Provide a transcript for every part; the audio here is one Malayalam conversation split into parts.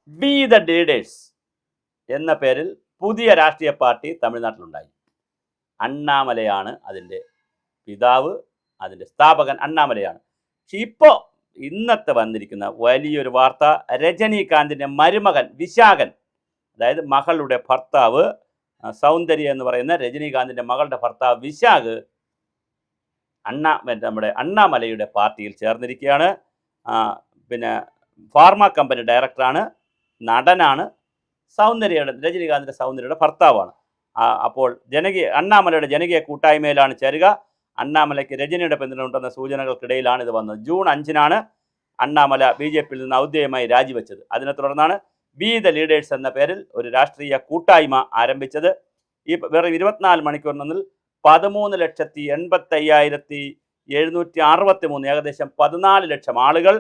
വി ദ ലീഡേഴ്സ് എന്ന പേരിൽ പുതിയ രാഷ്ട്രീയ പാർട്ടി തമിഴ്നാട്ടിലുണ്ടായി. അണ്ണാമലയാണ് അതിൻ്റെ പിതാവ്, അതിൻ്റെ സ്ഥാപകൻ അണ്ണാമലയാണ്. പക്ഷെ ഇപ്പോൾ ഇന്നത്തെ വന്നിരിക്കുന്ന വലിയൊരു വാർത്ത, രജനീകാന്തിൻ്റെ മരുമകൻ വിശാഖൻ, അതായത് മകളുടെ ഭർത്താവ് സൗന്ദര്യ എന്ന് പറയുന്ന രജനീകാന്തിൻ്റെ മകളുടെ ഭർത്താവ് വിശാഖ് നമ്മുടെ അണ്ണാമലയുടെ പാർട്ടിയിൽ ചേർന്നിരിക്കുകയാണ്. പിന്നെ ഫാർമ കമ്പനി ഡയറക്ടറാണ്, നടനാണ്, രജനീകാന്തിൻ്റെ സൗന്ദര്യയുടെ ഭർത്താവാണ്. അപ്പോൾ അണ്ണാമലയുടെ ജനകീയ കൂട്ടായ്മയിലാണ് ചേരുക. അണ്ണാമലയ്ക്ക് രജനിയുടെ പിന്തുണ ഉണ്ടെന്ന സൂചനകൾക്കിടയിലാണ് ഇത് വന്നത്. ജൂൺ 5-നാണ് അണ്ണാമല BJP-യിൽ നിന്ന് ഔദ്യോഗികമായി രാജിവെച്ചത്. അതിനെ തുടർന്നാണ് വി ദ ലീഡേഴ്സ് എന്ന പേരിൽ ഒരു രാഷ്ട്രീയ കൂട്ടായ്മ ആരംഭിച്ചത്. ഈ വെറും 24 മണിക്കൂറിനുള്ളിൽ 13,85,763, ഏകദേശം 14 ലക്ഷം ആളുകൾ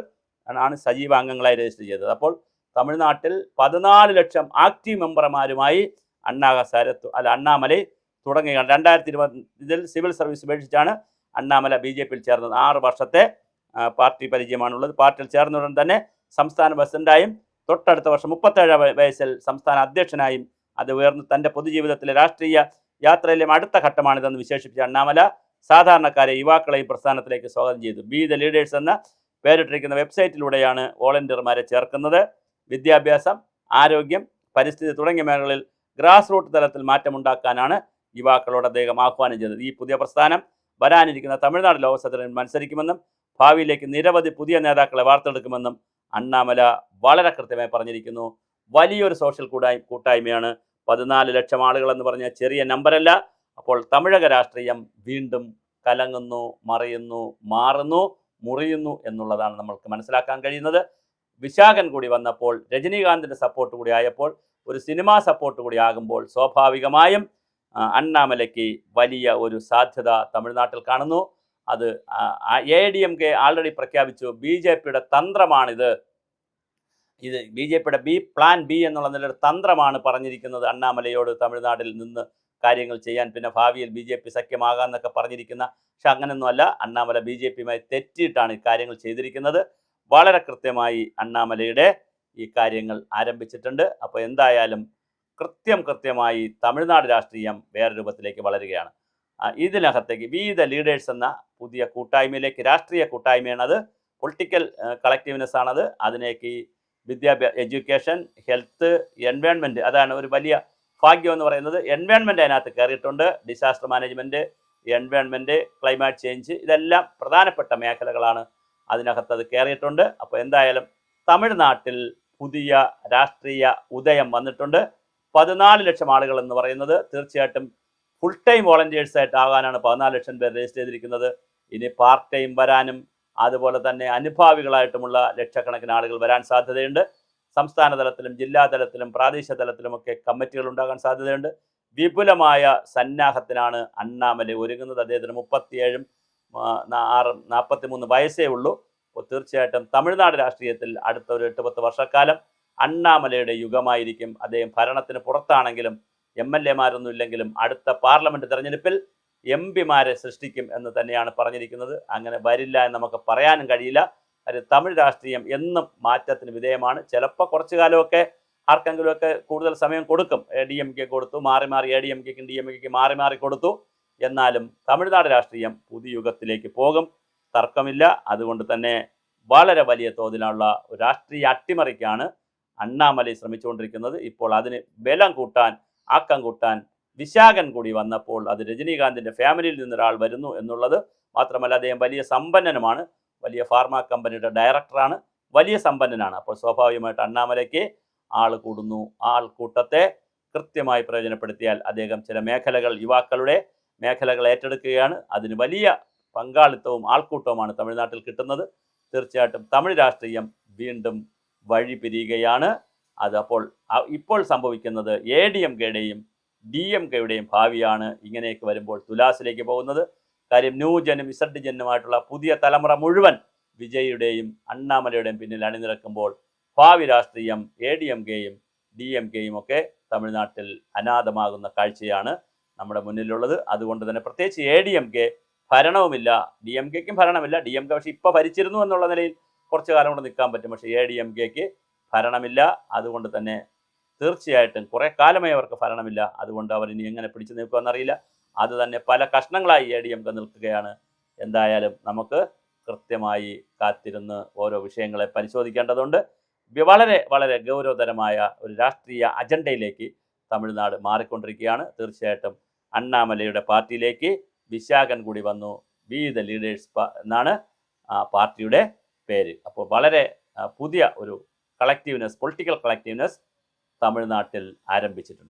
ആണ് സജീവ അംഗങ്ങളായി രജിസ്റ്റർ ചെയ്തത്. അപ്പോൾ തമിഴ്നാട്ടിൽ 14 ലക്ഷം ആക്റ്റീവ് മെമ്പർമാരുമായി അണ്ണാമലൈ തുടങ്ങുകയാണ്. 2020 സിവിൽ സർവീസ് ഉപേക്ഷിച്ചാണ് അണ്ണാമല BJP-യിൽ ചേർന്നത്. 6 വർഷത്തെ പാർട്ടി പരിചയമാണുള്ളത്. പാർട്ടിയിൽ ചേർന്നയുടൻ തന്നെ സംസ്ഥാന പ്രസിഡന്റായും തൊട്ടടുത്ത വർഷം 37 വയസ്സിൽ സംസ്ഥാന അധ്യക്ഷനായും അത് ഉയർന്നു. തൻ്റെ പൊതുജീവിതത്തിലെ രാഷ്ട്രീയ യാത്രയിലും അടുത്ത ഘട്ടമാണിതെന്ന് വിശേഷിപ്പിച്ച അണ്ണാമല സാധാരണക്കാരെ, യുവാക്കളെയും പ്രസ്ഥാനത്തിലേക്ക് സ്വാഗതം ചെയ്തു. ബി ദ ലീഡേഴ്സ് എന്ന പേരിട്ടിരിക്കുന്ന വെബ്സൈറ്റിലൂടെയാണ് വോളണ്ടിയർമാരെ ചേർക്കുന്നത്. വിദ്യാഭ്യാസം, ആരോഗ്യം, പരിസ്ഥിതി തുടങ്ങിയ മേഖലകളിൽ ഗ്രാസ് റൂട്ട് തലത്തിൽ മാറ്റമുണ്ടാക്കാനാണ് യുവാക്കളോട് അദ്ദേഹം ആഹ്വാനം ചെയ്തത്. ഈ പുതിയ പ്രസ്ഥാനം വരാനിരിക്കുന്ന തമിഴ്നാട് ലോക്സഭയിൽ മത്സരിക്കുമെന്നും ഭാവിയിലേക്ക് നിരവധി പുതിയ നേതാക്കളെ വാർത്തെടുക്കുമെന്നും അണ്ണാമല വളരെ കൃത്യമായി പറഞ്ഞിരിക്കുന്നു. വലിയൊരു സോഷ്യൽ കൂട്ടായ്മയാണ്. 14 ലക്ഷം ആളുകൾ എന്ന് പറഞ്ഞാൽ ചെറിയ നമ്പരല്ല. അപ്പോൾ തമിഴക രാഷ്ട്രീയം വീണ്ടും കലങ്ങുന്നു, മറിയുന്നു, മാറുന്നു, മുറിയുന്നു എന്നുള്ളതാണ് നമ്മൾക്ക് മനസ്സിലാക്കാൻ കഴിയുന്നത്. വിശാഖൻ കൂടി വന്നപ്പോൾ, രജനീകാന്തിൻ്റെ സപ്പോർട്ട് കൂടി ആയപ്പോൾ, ഒരു സിനിമാ സപ്പോർട്ട് കൂടി ആകുമ്പോൾ സ്വാഭാവികമായും അണ്ണാമലയ്ക്ക് വലിയ ഒരു സാധ്യത തമിഴ്നാട്ടിൽ കാണുന്നു. അത് ADMK ആൾറെഡി പ്രഖ്യാപിച്ചു. BJP-യുടെ തന്ത്രമാണിത്. ഇത് BJP-യുടെ പ്ലാൻ ബി എന്നുള്ള നിലയുടെ തന്ത്രമാണ് പറഞ്ഞിരിക്കുന്നത് അണ്ണാമലയോട് തമിഴ്നാട്ടിൽ നിന്ന് കാര്യങ്ങൾ ചെയ്യാൻ. പിന്നെ ഭാവിയിൽ BJP സഖ്യമാകാമെന്നൊക്കെ പറഞ്ഞിരിക്കുന്ന, പക്ഷെ അങ്ങനെയൊന്നുമല്ല. അണ്ണാമല BJP-യുമായി തെറ്റിയിട്ടാണ് ഈ കാര്യങ്ങൾ ചെയ്തിരിക്കുന്നത്. വളരെ കൃത്യമായി അണ്ണാമലയുടെ ഈ കാര്യങ്ങൾ ആരംഭിച്ചിട്ടുണ്ട്. അപ്പോൾ എന്തായാലും കൃത്യമായി തമിഴ്നാട് രാഷ്ട്രീയം വേറെ രൂപത്തിലേക്ക് വളരുകയാണ്. ഇതിനകത്തേക്ക് വി ദ ലീഡേഴ്സ് എന്ന പുതിയ കൂട്ടായ്മയിലേക്ക്, രാഷ്ട്രീയ കൂട്ടായ്മയാണ് അത്, പൊളിറ്റിക്കൽ കളക്റ്റീവ്നെസ് ആണത്. അതിലേക്ക് എഡ്യൂക്കേഷൻ, ഹെൽത്ത്, എൻവയോൺമെൻറ്റ്, അതാണ് ഒരു വലിയ ഭാഗ്യം എന്ന് പറയുന്നത്. എൻവയോൺമെൻറ്റ് അതിനകത്ത് കയറിയിട്ടുണ്ട്. Disaster management, environment, climate change, ഇതെല്ലാം പ്രധാനപ്പെട്ട മേഖലകളാണ്. അതിനകത്ത് അത് കയറിയിട്ടുണ്ട്. അപ്പോൾ എന്തായാലും തമിഴ്നാട്ടിൽ പുതിയ രാഷ്ട്രീയ ഉദയം വന്നിട്ടുണ്ട്. 14 ലക്ഷം ആളുകൾ എന്ന് പറയുന്നത് തീർച്ചയായിട്ടും ഫുൾ ടൈം വോളണ്ടിയേഴ്സായിട്ട് ആകാനാണ് 14 ലക്ഷം പേർ രജിസ്റ്റർ ചെയ്തിരിക്കുന്നത്. ഇനി പാർട്ട് ടൈം വരാനും അതുപോലെ തന്നെ അനുഭാവികളായിട്ടുമുള്ള ലക്ഷക്കണക്കിന് ആളുകൾ വരാൻ സാധ്യതയുണ്ട്. സംസ്ഥാന തലത്തിലും ജില്ലാ തലത്തിലും പ്രാദേശിക തലത്തിലുമൊക്കെ കമ്മിറ്റികൾ ഉണ്ടാകാൻ സാധ്യതയുണ്ട്. വിപുലമായ സന്നാഹത്തിനാണ് അണ്ണാമല ഒരുങ്ങുന്നത്. അദ്ദേഹത്തിന് 37 43 വയസ്സേ ഉള്ളൂ. അപ്പോൾ തീർച്ചയായിട്ടും തമിഴ്നാട് രാഷ്ട്രീയത്തിൽ അടുത്ത ഒരു 8-10 വർഷക്കാലം അണ്ണാമലയുടെ യുഗമായിരിക്കും. അദ്ദേഹം ഭരണത്തിന് പുറത്താണെങ്കിലും MLA-മാരൊന്നും ഇല്ലെങ്കിലും അടുത്ത പാർലമെൻറ്റ് തെരഞ്ഞെടുപ്പിൽ MP-മാരെ സൃഷ്ടിക്കും എന്ന് തന്നെയാണ് പറഞ്ഞിരിക്കുന്നത്. അങ്ങനെ വരില്ല എന്ന് നമുക്ക് പറയാനും കഴിയില്ല. അത് തമിഴ് രാഷ്ട്രീയം എന്നും മാറ്റത്തിന് വിധേയമാണ്. ചിലപ്പോൾ കുറച്ചു കാലമൊക്കെ ആർക്കെങ്കിലുമൊക്കെ കൂടുതൽ സമയം കൊടുക്കും. ADMK കൊടുത്തു, മാറി ADMK-ക്കും DMK-ക്കും മാറി കൊടുത്തു. എന്നാലും തമിഴ്നാട് രാഷ്ട്രീയം പുതിയ യുഗത്തിലേക്ക് പോകും, തർക്കമില്ല. അതുകൊണ്ട് തന്നെ വളരെ വലിയ തോതിലുള്ള രാഷ്ട്രീയ അട്ടിമറിക്കാണ് അണ്ണാമലൈ ശ്രമിച്ചുകൊണ്ടിരിക്കുന്നത്. ഇപ്പോൾ അതിന് ബലം കൂട്ടാൻ, ആക്കം കൂട്ടാൻ വിശാഖൻ കൂടി വന്നപ്പോൾ അത് രജനീകാന്തിൻ്റെ ഫാമിലിയിൽ നിന്നൊരാൾ വരുന്നു എന്നുള്ളത് മാത്രമല്ല, അദ്ദേഹം വലിയ സമ്പന്നനുമാണ്. വലിയ ഫാർമ കമ്പനിയുടെ ഡയറക്ടറാണ്, വലിയ സമ്പന്നനാണ്. അപ്പോൾ സ്വാഭാവികമായിട്ട് അണ്ണാമലയ്ക്ക് ആൾ കൂടുന്നു. ആൾക്കൂട്ടത്തെ കൃത്യമായി പ്രയോജനപ്പെടുത്തിയാൽ അദ്ദേഹം ചില മേഖലകൾ, യുവാക്കളുടെ മേഖലകൾ ഏറ്റെടുക്കുകയാണ്. അതിന് വലിയ പങ്കാളിത്തവും ആൾക്കൂട്ടവുമാണ് തമിഴ്നാട്ടിൽ കിട്ടുന്നത്. തീർച്ചയായിട്ടും തമിഴ് രാഷ്ട്രീയം വീണ്ടും വഴി പിരിയുകയാണ്. അതപ്പോൾ ഇപ്പോൾ സംഭവിക്കുന്നത് ADMK-യുടെയും DMK-യുടെയും ഭാവിയാണ്. ഇങ്ങനെയൊക്കെ വരുമ്പോൾ തുലാസിലേക്ക് പോകുന്നത്. കാര്യം ന്യൂജനും ഇസഡ്ജനുമായിട്ടുള്ള പുതിയ തലമുറ മുഴുവൻ വിജയുടെയും അണ്ണാമലയുടെയും പിന്നിൽ അണിനിരക്കുമ്പോൾ ഭാവി രാഷ്ട്രീയം ADMK-യും DMK-യും ഒക്കെ തമിഴ്നാട്ടിൽ അനാഥമാകുന്ന കാഴ്ചയാണ് നമ്മുടെ മുന്നിലുള്ളത്. അതുകൊണ്ട് തന്നെ പ്രത്യേകിച്ച് ADMK ഭരണവുമില്ല, DMK-ക്കും ഭരണമില്ല. DMK പക്ഷേ ഇപ്പോൾ ഭരിച്ചിരുന്നു എന്നുള്ള നിലയിൽ കുറച്ചു കാലം കൊണ്ട് നിൽക്കാൻ പറ്റും. പക്ഷേ ADMK-ക്ക് ഭരണമില്ല. അതുകൊണ്ട് തന്നെ തീർച്ചയായിട്ടും കുറേ കാലമായി അവർക്ക് ഭരണമില്ല. അതുകൊണ്ട് അവർ ഇനി എങ്ങനെ പിടിച്ചു നിൽക്കുമെന്നറിയില്ല. അത് തന്നെ പല കഷ്ണങ്ങളായി ADMK നിൽക്കുകയാണ്. എന്തായാലും നമുക്ക് കൃത്യമായി കാത്തിരുന്ന് ഓരോ വിഷയങ്ങളെ പരിശോധിക്കേണ്ടതുണ്ട്. വളരെ വളരെ ഗൗരവതരമായ ഒരു രാഷ്ട്രീയ അജണ്ടയിലേക്ക് തമിഴ്നാട് മാറിക്കൊണ്ടിരിക്കുകയാണ്. തീർച്ചയായിട്ടും അണ്ണാമലയുടെ പാർട്ടിയിലേക്ക് വിശാഖൻ കൂടി വന്നു. ബി ദ ലീഡേഴ്സ് എന്നാണ് പാർട്ടിയുടെ പേര്. അപ്പോൾ വളരെ പുതിയ ഒരു കളക്റ്റീവ്നെസ്, പൊളിറ്റിക്കൽ കളക്റ്റീവ്നെസ് തമിഴ്നാട്ടിൽ ആരംഭിച്ചിട്ടുണ്ട്.